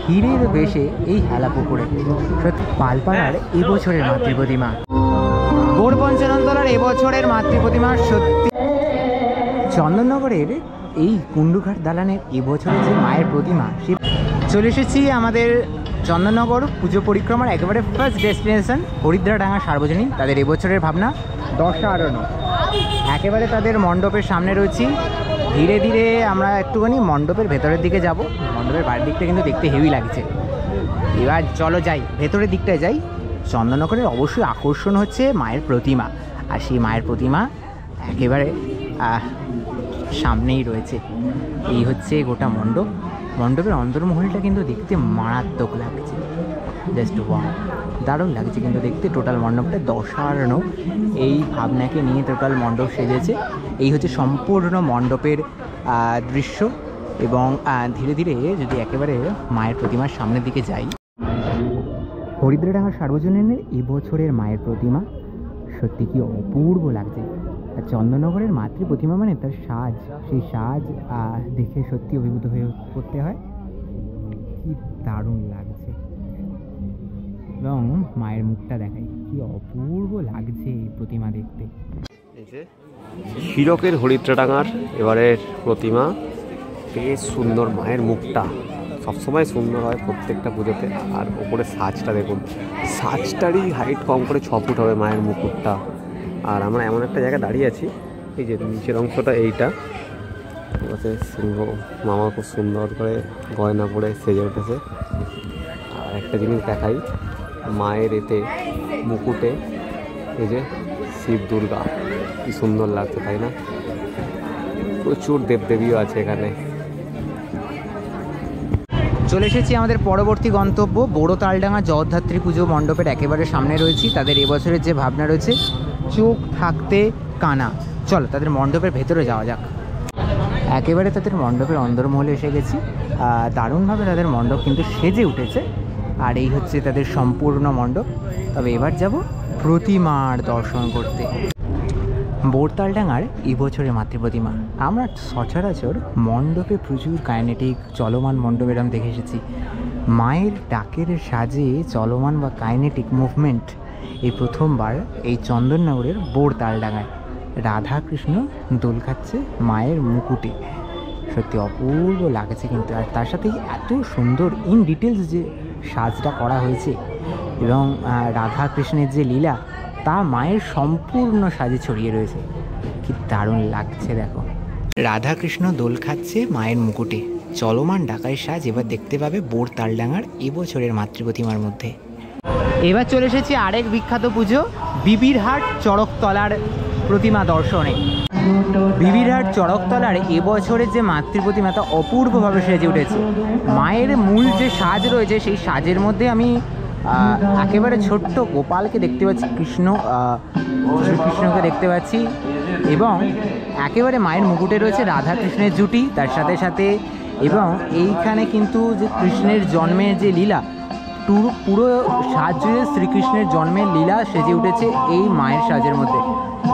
হীরের বেশে এই হেলা পুকুরে। সত্যি পালপাড়ার এবছরের মাতৃ প্রতিমা, গৌড় পঞ্চাননতলার এবছরের মাতৃ প্রতিমা সত্যি। চন্দননগরের এই কুণ্ডুঘাট দালানের এবছরের যে মায়ের প্রতিমা, সে চলে এসেছি আমাদের চন্দননগর পুজো পরিক্রমার একেবারে ফার্স্ট ডেস্টিনেশন হরিদ্রাডাঙ্গা সার্বজনীন। তাদের এবছরের ভাবনা দশারণ্য, একেবারে তাদের মণ্ডপের সামনে রয়েছি। ধীরে ধীরে আমরা একটুখানি মণ্ডপের ভেতরের দিকে যাব। মণ্ডপের বাইরের দিকটা কিন্তু দেখতে হেভি লাগছে। এবার চলো যাই, ভেতরের দিকটায় যাই। চন্দননগরের অবশ্যই আকর্ষণ হচ্ছে মায়ের প্রতিমা, আর সেই মায়ের প্রতিমা একেবারে সামনেই রয়েছে। এই হচ্ছে গোটা মণ্ডপ। মণ্ডপের অন্দরমহলটা কিন্তু দেখতে মারাত্মক লাগছে, জাস্ট ওয়াও, দারুণ লাগছে কিন্তু দেখতে। টোটাল মণ্ডপটা দশারণ্য, এই ভাবনাকে নিয়ে টোটাল মণ্ডপ সেজেছে। এই হচ্ছে সম্পূর্ণ মণ্ডপের দৃশ্য। এবং ধীরে ধীরে যদি একেবারে মায়ের প্রতিমার সামনের দিকে যাই, হরিদ্রাডাঙ্গা সার্বজনীনের এবছরের মায়ের প্রতিমা সত্যি কি অপূর্ব লাগছে। আর চন্দননগরের মাতৃ প্রতিমা মানে তার সাজ, সেই সাজ দেখে সত্যি অভিভূত হয়ে পড়তে হয়। কি দারুণ লাগছে, এবং মায়ের মুখটা দেখাই, কি অপূর্ব লাগছে এই প্রতিমা দেখতে। এই যে হীরকের হরিদ্রাডাঙ্গার এবারের প্রতিমা, বেশ সুন্দর। মায়ের মুখটা সবসময় সুন্দর হয় প্রত্যেকটা পুজোতে। আর ওপরে সাজটা দেখুন, সাজটারই হাইট কম করে 6 ফুট হবে মায়ের মুকুটটা। আর আমরা এমন একটা জায়গায় দাঁড়িয়ে আছি, এই যে নিচের অংশটা এইটা, সিংহ মামা খুব সুন্দর করে গয়না পরে সেজে উঠেছে। আর একটা জিনিস দেখাই, মায়ের এতে মুকুটে এই যে শিব দুর্গা, কি সুন্দর লাগছে তাই না? প্রচুর দেবদেবীও আছে এখানে। চলে এসেছি আমাদের পরবর্তী গন্তব্য বড়ো তালডাঙ্গা জগদ্ধাত্রী পুজো মণ্ডপের একেবারে সামনে রয়েছি। তাদের এবছরের যে ভাবনা রয়েছে চোখ থাকতে কানা। চলো তাদের মণ্ডপের ভেতরে যাওয়া যাক। একেবারে তাদের মণ্ডপের অন্দরমহলে এসে গেছি। দারুণভাবে তাদের মণ্ডপ কিন্তু সেজে উঠেছে। আর এই হচ্ছে তাদের সম্পূর্ণ মণ্ডপ। তবে এবার যাব প্রতিমার দর্শন করতে। বোরতালডাঙ্গার এবছরের মাতৃ প্রতিমা। আমরা সচরাচর মণ্ডপে প্রচুর কাইনেটিক চলমান মণ্ডপ এরম দেখে এসেছি। মায়ের ডাকের সাজে চলমান বা কাইনেটিক মুভমেন্ট এই প্রথমবার এই চন্দননগরের বোরতালডাঙ্গায়। রাধাকৃষ্ণ দোল খাচ্ছে মায়ের মুকুটে, সত্যি অপূর্ব লাগছে কিন্তু। আর তার সাথে এত সুন্দর ইন ডিটেলস যে সাজটা করা হয়েছে, এবং রাধাকৃষ্ণের যে লীলা তা মায়ের সম্পূর্ণ সাজে ছড়িয়ে রয়েছে। কি দারুণ লাগছে দেখো। রাধাকৃষ্ণ দোল খাচ্ছে মায়ের মুকুটে, চলমান ডাকাই সাজ এবার দেখতে পাবে বোরতালডাঙ্গার এবছরের মাতৃ প্রতিমার মধ্যে। এবার চলে এসেছি আরেক বিখ্যাত পুজো বিবিরহাট চড়কতলার প্রতিমা দর্শনে। বিবিরহাট চড়কতলার এবছরের যে মাতৃ প্রতিমা তা অপূর্বভাবে সেজে উঠেছে। মায়ের মূল যে সাজ রয়েছে সেই সাজের মধ্যে আমি একেবারে ছোট্ট গোপালকে দেখতে পাচ্ছি, শ্রীকৃষ্ণকে দেখতে পাচ্ছি, এবং একেবারে মায়ের মুকুটে রয়েছে রাধাকৃষ্ণের জুটি তার সাথে সাথে। এবং এইখানে কিন্তু যে কৃষ্ণের জন্মের যে লীলা, পুরো সাজ জুড়ে শ্রীকৃষ্ণের জন্মের লীলা সেজে উঠেছে এই মায়ের সাজের মধ্যে।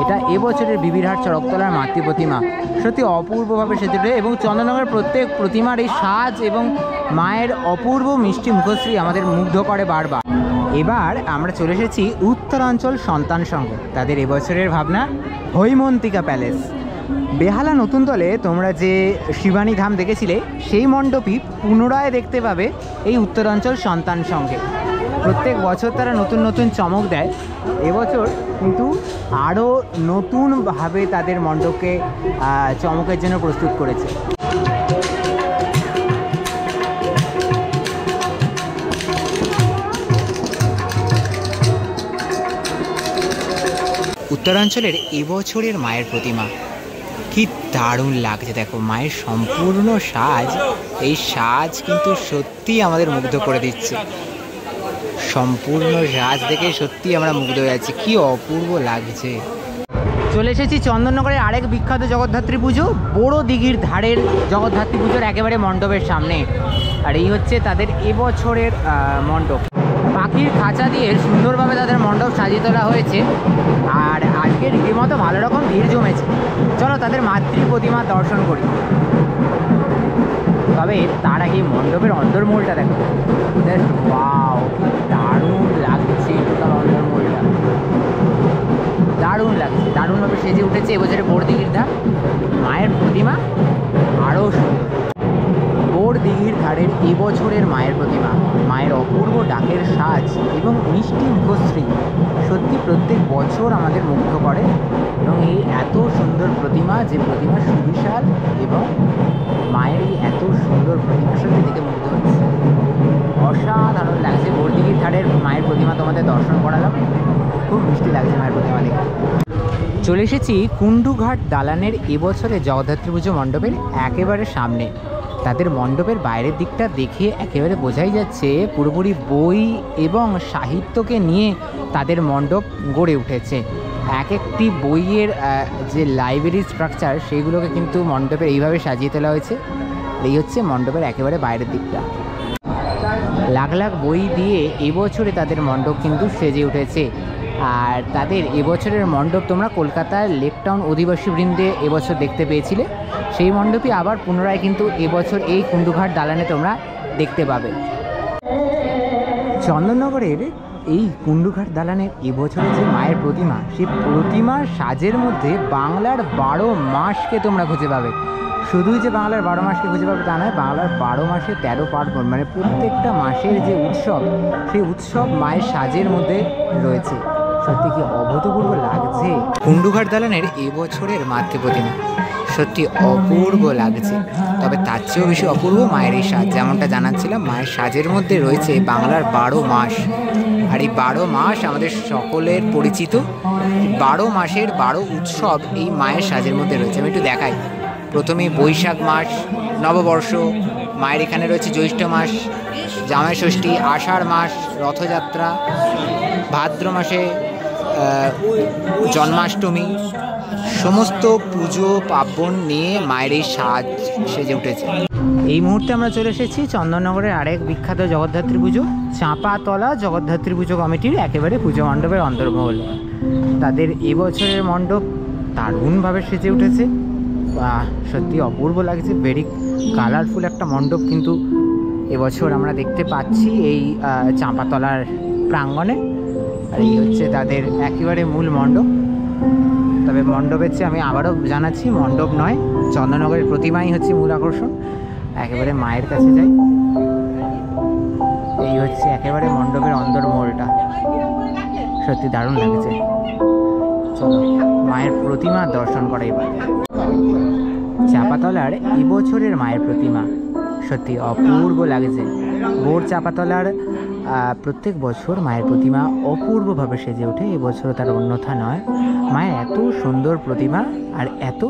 এটা এবছরের বিবিরহাট চড়কতলার মাতৃ প্রতিমা, সত্যি অপূর্বভাবে সেজে উঠে। এবং চন্দননগরের প্রত্যেক প্রতিমার এই সাজ এবং মায়ের অপূর্ব মিষ্টি মুখশ্রী আমাদের মুগ্ধ করে বারবার। এবার আমরা চলে এসেছি উত্তরাঞ্চল সন্তান সংঘ। তাদের এবছরের ভাবনা হৈমন্তিকা প্যালেস। বেহালা নতুন তলে তোমরা যে শিবানী ধাম দেখেছিলে সেই মণ্ডপই পুনরায় দেখতে পাবে এই উত্তরাঞ্চল সন্তান সংঘে। প্রত্যেক বছর তারা নতুন নতুন চমক দেয়। এবছর কিন্তু আরও নতুনভাবে তাদের মণ্ডপকে চমকের জন্য প্রস্তুত করেছে। উত্তরাঞ্চলের এবছরের মায়ের প্রতিমা কি দারুণ লাগছে দেখো। মায়ের সম্পূর্ণ সাজ, এই সাজ কিন্তু সত্যি আমাদের মুগ্ধ করে দিচ্ছে। সম্পূর্ণ সাজ দেখে সত্যি আমরা মুগ্ধ হয়ে যাচ্ছি, কি অপূর্ব লাগছে। চলে এসেছি চন্দননগরের আরেক বিখ্যাত জগদ্ধাত্রী পুজো বড় দিঘির ধারের জগদ্ধাত্রী পুজোর একেবারে মণ্ডপের সামনে। আর এই হচ্ছে তাদের এবছরের মণ্ডপ। পাখির খাঁচা দিয়ে সুন্দরভাবে তাদের মণ্ডপ সাজিয়ে তোলা হয়েছে। আর আজকে রীতিমতো ভালো রকম ভিড় জমেছে। চলো তাদের মাতৃ প্রতিমা দর্শন করি। তবে তার আগে মণ্ডপের অন্দরমহলটা দেখো, হয়েছে এবছরে বোরদিঘির ধার। মায়ের প্রতিমা আরও সুন্দর। বোরদিঘির ধারের এবছরের মায়ের প্রতিমা, মায়ের অপূর্ব ডাকের সাজ এবং মিষ্টি মুখশ্রী সত্যি প্রত্যেক বছর আমাদের মুগ্ধ করে। এবং এই এত সুন্দর প্রতিমা, যে প্রতিমা সুবিশাল এবং মায়ের এই এত সুন্দর প্রতিমা সত্যি দেখে মুগ্ধ হচ্ছে। অসাধারণ লাগছে। বোরদিঘির ধারের মায়ের প্রতিমা তোমাদের দর্শন করালাম, খুব মিষ্টি লাগছে মায়ের প্রতিমা দেখে। চলে এসেছি কুণ্ডুঘাট দালানের এবছরে জগদ্ধাত্রী পুজো মণ্ডপের একেবারে সামনে। তাদের মণ্ডপের বাইরের দিকটা দেখে একেবারে বোঝাই যাচ্ছে পুরোপুরি বই এবং সাহিত্যকে নিয়ে তাদের মণ্ডপ গড়ে উঠেছে। এক একটি বইয়ের যে লাইব্রেরি স্ট্রাকচার সেইগুলোকে কিন্তু মণ্ডপের এইভাবে সাজিয়ে তোলা হয়েছে। এই হচ্ছে মণ্ডপের একেবারে বাইরের দিকটা। লাখ লাখ বই দিয়ে এবছরে তাদের মণ্ডপ কিন্তু সেজে উঠেছে। আর তাদের এবছরের মণ্ডপ তোমরা কলকাতার লেকটাউন অধিবাসী বৃন্দে এবছর দেখতে পেয়েছিলে, সেই মণ্ডপই আবার পুনরায় কিন্তু এবছর এই কুণ্ডুঘাট দালানে তোমরা দেখতে পাবে। চন্দননগরের এই কুণ্ডুঘাট দালানের এবছরের যে মায়ের প্রতিমা, সেই প্রতিমার সাজের মধ্যে বাংলার 12 মাসকে তোমরা খুঁজে পাবে। শুধুই যে বাংলার 12 মাসকে খুঁজে পাবে তা নয়, বাংলার 12 মাসে 13 পার্বণ, মানে প্রত্যেকটা মাসের যে উৎসব, সেই উৎসব মায়ের সাজের মধ্যে রয়েছে। সত্যি কি অভূতপূর্ব লাগছে। কুণ্ডুঘাট দালানের এবছরের মাতৃ প্রতিমা সত্যি অপূর্ব লাগছে। তবে তার চেয়েও বেশি অপূর্ব মায়ের এই সাজ। যেমনটা জানাচ্ছিলাম, মায়ের সাজের মধ্যে রয়েছে বাংলার 12 মাস। আর এই 12 মাস আমাদের সকলের পরিচিত। 12 মাসের 12 উৎসব এই মায়ের সাজের মধ্যে রয়েছে। আমি একটু দেখাই। প্রথমে বৈশাখ মাস, নববর্ষ, মায়ের এখানে রয়েছে জ্যৈষ্ঠ মাস, জামাই ষষ্ঠী, আষাঢ় মাস, রথযাত্রা, ভাদ্র মাসে জন্মাষ্টমী, সমস্ত পুজো পার্বণ নিয়ে মায়ের এই সাজ সেজে উঠেছে। এই মুহূর্তে আমরা চলে এসেছি চন্দননগরের আরেক বিখ্যাত জগদ্ধাত্রী পুজো, চাঁপাতলা জগদ্ধাত্রী পুজো কমিটির একেবারে পুজো মণ্ডপের অন্তর্মহল। তাদের এবছরের মণ্ডপ দারুণভাবে সেজে উঠেছে। সত্যি অপূর্ব লাগছে। ভেরি কালারফুল একটা মণ্ডপ কিন্তু এবছর আমরা দেখতে পাচ্ছি এই চাঁপাতলার প্রাঙ্গণে। আর এই হচ্ছে তাদের একেবারে মূল মণ্ডপ। তবে মণ্ডপের চেয়ে আমি আবারও জানাচ্ছি, মণ্ডপ নয়, চন্দননগরের প্রতিমাই হচ্ছে মূল আকর্ষণ। একেবারে মায়ের কাছে যাই। এই হচ্ছে একেবারে মণ্ডপের অন্দরমহলটা, সত্যি দারুণ লাগছে। চলো মায়ের প্রতিমা দর্শন করা এবার। চাঁপাতলার এবছরের মায়ের প্রতিমা সত্যি অপূর্ব লাগছে। বোর চাঁপাতলার প্রত্যেক বছর মায়ের প্রতিমা অপূর্বভাবে সেজে ওঠে, এবছর তার অন্যথা নয়। মায়ের এত সুন্দর প্রতিমা আর এত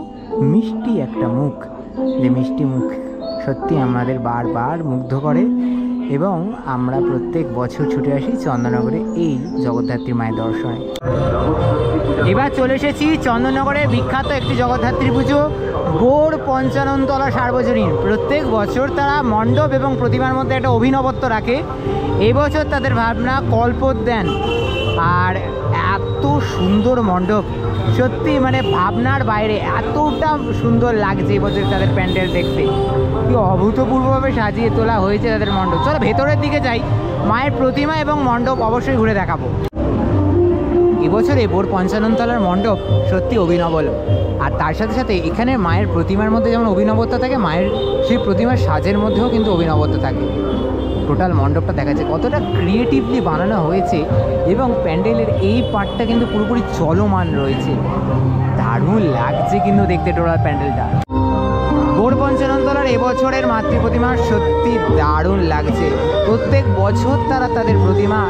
মিষ্টি একটা মুখ, যে মিষ্টি মুখ সত্যি আমাদের বারবার মুগ্ধ করে। এবং আমরা প্রত্যেক বছর ছুটে আসি চন্দননগরে এই জগদ্ধাত্রী মায়ের দর্শনে। এবার চলে এসেছি চন্দননগরের বিখ্যাত একটি জগদ্ধাত্রী পুজো, বোর পঞ্চাননতলা সার্বজনীন। প্রত্যেক বছর তারা মণ্ডপ এবং প্রতিমার মধ্যে একটা অভিনবত্ব রাখে। এবছর তাদের ভাবনা কল্পোদ্যান। আর এত সুন্দর মণ্ডপ, সত্যি মানে ভাবনার বাইরে, এতটা সুন্দর লাগছে এবছর তাদের প্যান্ডেল দেখতে। কি অভূতপূর্বভাবে সাজিয়ে তোলা হয়েছে তাদের মণ্ডপ। চলো ভেতরের দিকে যাই, মায়ের প্রতিমা এবং মণ্ডপ অবশ্যই ঘুরে দেখাবো। এবছরে বোর পঞ্চাননতলার মণ্ডপ সত্যি অভিনবল। আর তার সাথে সাথে এখানে মায়ের প্রতিমার মধ্যে যেমন অভিনবত্ব থাকে, মায়ের সেই প্রতিমার সাজের মধ্যেও কিন্তু অভিনবত্ব থাকে। টোটাল মণ্ডপটা দেখা যায় কতটা ক্রিয়েটিভলি বানানো হয়েছে এবং প্যান্ডেলের এই পার্টটা কিন্তু পুরোপুরি চলমান রয়েছে। দারুণ লাগছে কিন্তু দেখতে টোটাল প্যান্ডেলটা। বোর পঞ্চাননতলার এবছরের মাতৃ প্রতিমা সত্যি দারুণ লাগছে। প্রত্যেক বছর তারা তাদের প্রতিমা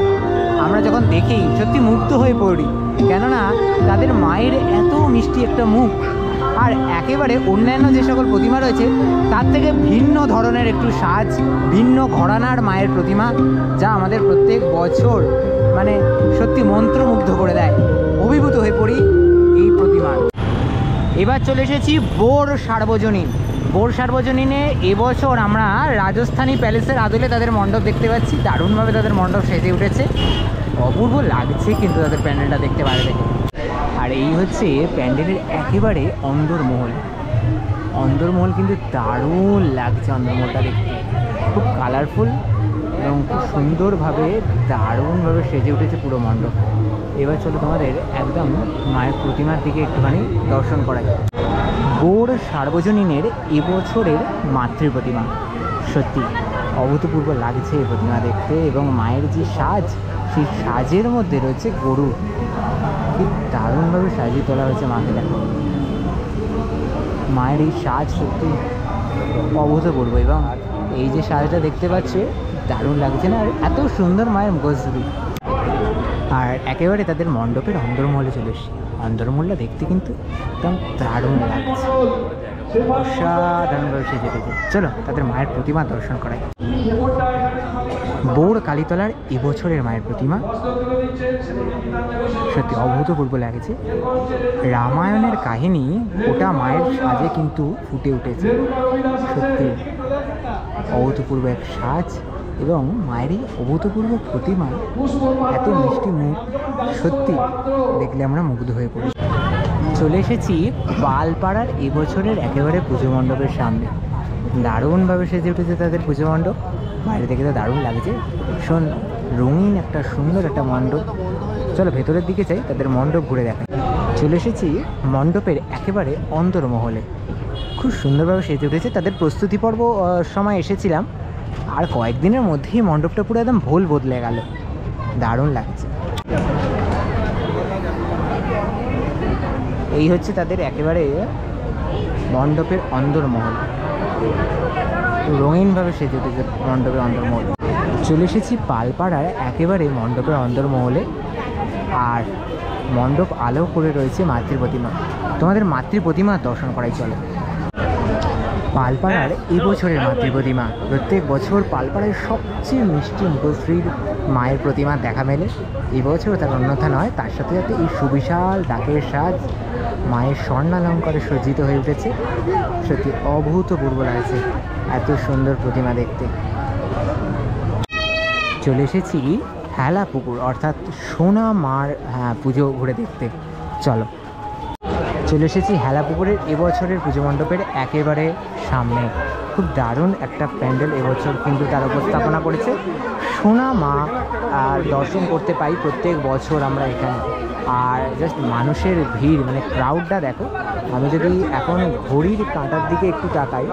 আমরা যখন দেখি সত্যি মুগ্ধ হয়ে পড়ি, কেননা তাদের মায়ের এত মিষ্টি একটা মুখ। আর একেবারে অন্যান্য যে সকল প্রতিমা রয়েছে তার থেকে ভিন্ন ধরনের একটু সাজ, ভিন্ন ঘরানার মায়ের প্রতিমা, যা আমাদের প্রত্যেক বছর মানে সত্যি মন্ত্রমুগ্ধ করে দেয়। অভিভূত হয়ে পড়ি এই প্রতিমা। এবার চলে এসেছি বোর সার্বজনীন। বোর সার্বজনীনে এবছর আমরা রাজস্থানী প্যালেসের আদলে তাদের মণ্ডপ দেখতে পাচ্ছি। দারুণভাবে তাদের মণ্ডপ সেজে উঠেছে, অপূর্ব লাগছে কিন্তু তাদের প্যান্ডেলটা দেখতে বাইরে থেকে। আর এই হচ্ছে প্যান্ডেলের একেবারে অন্দরমহল। অন্দরমহল কিন্তু দারুণ লাগছে, অন্দরমহলটা দেখতে খুব কালারফুল এবং খুব সুন্দরভাবে দারুণভাবে সেজে উঠেছে পুরো মণ্ডপ। এবার চলো তোমাদের একদম মায়ের প্রতিমার দিকে একটুখানি দর্শন করা যায়। গৌড় সার্বজনীনের এবছরের মাতৃ প্রতিমা, সত্যি অভূতপূর্ব লাগছে এই প্রতিমা দেখতে। এবং মায়ের যে সাজ, সেই সাজের মধ্যে রয়েছে গরু, কি দারুণভাবে সাজিয়ে তোলা হয়েছে মাকে। দেখো মায়ের এই সাজ সত্যি অভূতপূর্ব, এবং এই যে সাজটা দেখতে পাচ্ছে দারুণ লাগছে না? আর এত সুন্দর মায়ের মুখশ্রী। আর একেবারে তাদের মণ্ডপের অন্দরমহলে চলে এসেছি। অন্দরমহলটা দেখতে কিন্তু একদম দারুণ লাগছে, অসাধারণভাবে সেজে গেছে। চলো তাদের মায়ের প্রতিমা দর্শন করাই। বৌড় কালীতলার এবছরের মায়ের প্রতিমা সত্যি অভূতপূর্ব লাগছে। রামায়ণের কাহিনী ওটা মায়ের সাজে কিন্তু ফুটে উঠেছে। সত্যি অভূতপূর্ব এক সাজ, এবং মায়েরই অভূতপূর্ব প্রতিমা, এত মিষ্টি মুখ, সত্যি দেখলে আমরা মুগ্ধ হয়ে পড়ি। চলে এসেছি পালপাড়ার এবছরের একেবারে পুজো মণ্ডপের সামনে। দারুণভাবে সেজে উঠেছে তাদের পুজো মণ্ডপ, বাইরে থেকে তো দারুণ লাগছে। ভীষণ রঙিন একটা সুন্দর একটা মণ্ডপ। চলো ভেতরের দিকে যাই, তাদের মণ্ডপ ঘুরে দেখাই। চলে এসেছি মণ্ডপের একেবারে অন্তর্মহলে। খুব সুন্দরভাবে সেজে উঠেছে। তাদের প্রস্তুতি পর্ব সময় এসেছিলাম, আর কয়েকদিনের মধ্যেই মণ্ডপটা পুরো একদম ভোল বদলে গেল, দারুণ লাগছে। এই হচ্ছে তাদের একেবারে মণ্ডপের অন্দরমহল, রঙিনভাবে সেজে উঠেছে মণ্ডপের অন্দরমহল। চলে এসেছি পালপাড়ার একেবারে মণ্ডপের অন্দরমহলে, আর মণ্ডপ আলো করে রয়েছে মাতৃ প্রতিমা। তোমাদের মাতৃ প্রতিমা দর্শন করাই চলে। পালপাড়ার এবছরের মাতৃ প্রতিমা, প্রত্যেক বছর পালপাড়ায় সবচেয়ে মিষ্টি মুখশ্রীর মায়ের প্রতিমা দেখা মেলে। এবছর তার অন্যথা নয়, তার সাথে সাথে এই সুবিশাল ডাকের সাজ মায়ের স্বর্ণালঙ্কারে সজ্জিত হয়ে উঠেছে। সত্যি অভূতপূর্ব লাগছে এত সুন্দর প্রতিমা দেখতে। চলে এসেছি হেলা পুকুর, অর্থাৎ সোনা মার পুজো ঘুরে দেখতে। চলো চলে এসেছি হেলা পুকুরের এবছরের পুজো মণ্ডপের একেবারে সামনে। খুব দারুণ একটা প্যান্ডেল এবছর কিন্তু তার উপস্থাপনা করেছে। সোনা মা আর দর্শন করতে পাই প্রত্যেক বছর আমরা এখানে। আর জাস্ট মানুষের ভিড়, মানে ক্রাউডটা দেখো। আমি যদি এখন ঘড়ির কাঁটার দিকে একটু তাকাই,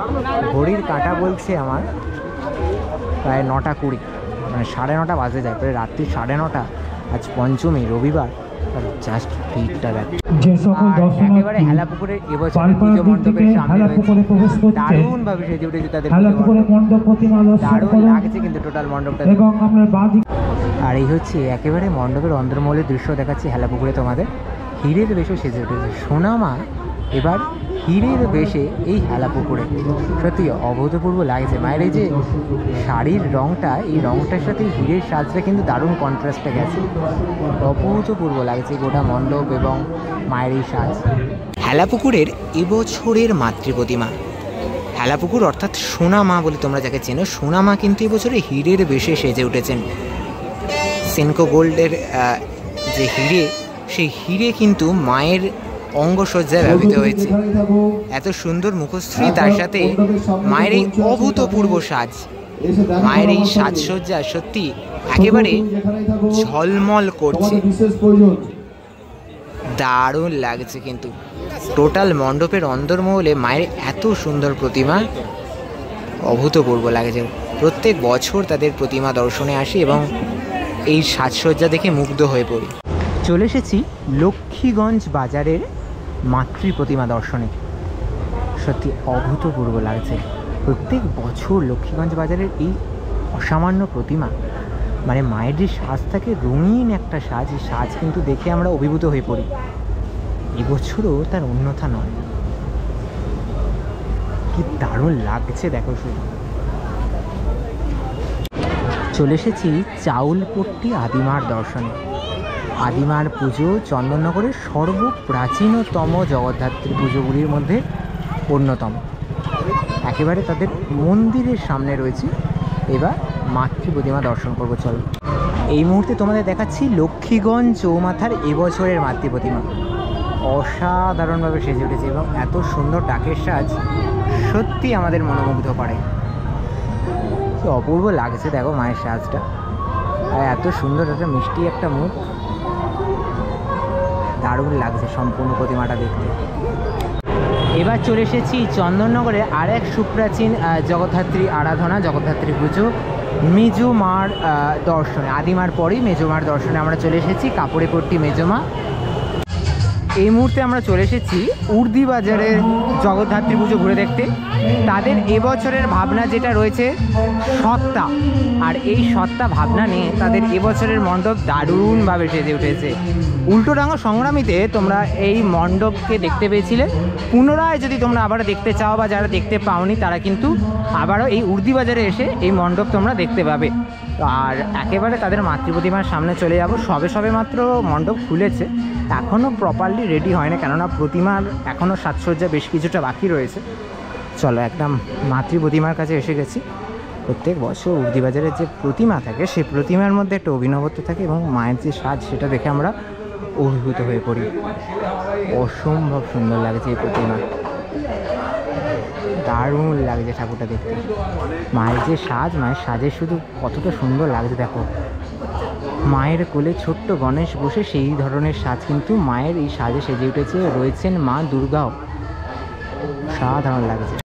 ঘড়ির কাঁটা বলছে আমার প্রায় 9:20, মানে 9:30 বাজে যায়, প্রায় রাত্রি 9:30। আজ পঞ্চমী, রবিবার, জাস্ট ভিড়টা দেখো। একেবারে হেলা পুকুরের এবছর পুজো মণ্ডপের সামনে দারুণভাবে সেজে উঠেছে তাদের দারুণ লাগছে কিন্তু টোটাল মণ্ডপটা। আর এই হচ্ছে একেবারে মণ্ডপের অন্দরমহলের দৃশ্য দেখাচ্ছি হেলা পুকুরে তোমাদের। হীরের বেশে সেজে উঠেছে সোনামা এবার হীরের বেশে এই হেলা পুকুরে। সত্যি অভূতপূর্ব লাগছে। মায়ের এই যে শাড়ির রঙটা, এই রঙটার সাথে হীরের সাজটা কিন্তু দারুণ কন্ট্রাস্টে গেছে, অভূতপূর্ব লাগছে গোটা মণ্ডপ এবং মায়ের এই সাজ। হেলা পুকুরের এবছরের মাতৃ প্রতিমা, হেলা পুকুর অর্থাৎ সোনা মা বলে তোমরা যাকে চেনো, সোনা মা কিন্তু এবছরে হীরের বেশে সেজে উঠেছেন। সেনকো গোল্ডের যে হিরে, সেই হিরে কিন্তু মায়ের অঙ্গসজ্জায় ব্যবহৃত হয়েছে। এত সুন্দর মুখশ্রী, তার সাথে মায়ের এই অভূতপূর্ব সাজ, মায়ের এই সাজসজ্জা সত্যি একেবারে ঝলমল করছে, দারুণ লাগছে কিন্তু। টোটাল মণ্ডপের অন্দরমহলে মায়ের এত সুন্দর প্রতিমা অভূতপূর্ব লাগছে। প্রত্যেক বছর তাদের প্রতিমা দর্শনে আসি এবং এই সাজসজ্জা দেখে মুগ্ধ হয়ে পড়ি। চলে এসেছি লক্ষ্মীগঞ্জ বাজারের মাতৃ প্রতিমা দর্শনে। সত্যি অভূতপূর্ব লাগছে। প্রত্যেক বছর লক্ষ্মীগঞ্জ বাজারের এই অসামান্য প্রতিমা, মানে মায়ের যে সাজ থাকে, রঙিন একটা সাজ, এই সাজ কিন্তু দেখে আমরা অভিভূত হয়ে পড়ি। এবছরও তার অন্যথা নয়। কি দারুণ লাগছে দেখো শুধু। চলে এসেছি চাউলপট্টি আদিমার দর্শনে। আদিমার পুজো চন্দননগরের সর্বপ্রাচীনতম জগদ্ধাত্রী পুজোগুলির মধ্যে অন্যতম। একেবারে তাদের মন্দিরের সামনে রয়েছে। এবার মাতৃ প্রতিমা দর্শন করবো। চলো এই মুহূর্তে তোমাদের দেখাচ্ছি লক্ষ্মীগঞ্জ চৌমাথার এবছরের মাতৃ প্রতিমা। অসাধারণভাবে সেজে উঠেছে এবং এত সুন্দর ডাকের সাজ সত্যি আমাদের মনোমুগ্ধ করে। কি অপূর্ব লাগছে দেখো মায়ের সাজটা, আর এত সুন্দর একটা মিষ্টি একটা মুখ, দারুণ লাগছে সম্পূর্ণ প্রতিমাটা দেখতে। এবার চলে এসেছি চন্দননগরে আর এক সুপ্রাচীন জগদ্ধাত্রী আরাধনা, জগদ্ধাত্রী পুজো, মেজোমার দর্শনে। আদিমার পরেই মেজোমার দর্শনে আমরা চলে এসেছি, কাপড়েপট্টি মেজোমা। এই মুহূর্তে আমরা চলে এসেছি উর্দি বাজারের জগদ্ধাত্রী পুজো ঘুরে দেখতে। তাদের এবছরের ভাবনা যেটা রয়েছে সত্তা, আর এই সত্তা ভাবনা নিয়ে তাদের এবছরের মণ্ডপ দারুণভাবে সেজে উঠেছে। উল্টোডাঙা সংগ্রামীতে তোমরা এই মণ্ডপকে দেখতে পেয়েছিলে, পুনরায় যদি তোমরা আবার দেখতে চাও বা যারা দেখতে পাওনি তারা কিন্তু আবারও এই উর্দি বাজারে এসে এই মণ্ডপ তোমরা দেখতে পাবে। আর একেবারে তাদের মাতৃপ্রতিমার সামনে চলে যাব। সবে সবে মাত্র মণ্ডপ খুলেছে, এখনও প্রপারলি রেডি হয় না, কেননা প্রতিমার এখনও সাজসজ্জা বেশ কিছুটা বাকি রয়েছে। চলো একদম মাতৃপ্রতিমার কাছে এসে গেছি। প্রত্যেক বছর উর্দিবাজারের যে প্রতিমা থাকে সেই প্রতিমার মধ্যে একটা অভিনবত্ব থাকে এবং মায়ের যে সাজ সেটা দেখে আমরা অভিভূত হয়ে পড়ি। অসম্ভব সুন্দর লাগছে এই প্রতিমা, দারুণ লাগছে ঠাকুরটা দেখতে। মায়ের যে সাজ, মায়ের সাজে শুধু কতটা সুন্দর লাগছে দেখো। মায়ের কোলে ছোট্ট গণেশ বসে, সেই ধরনের সাজ কিন্তু মায়ের এই সাজে সেজে উঠেছে। রয়েছেন মা দুর্গাও, সাধারণ লাগছে।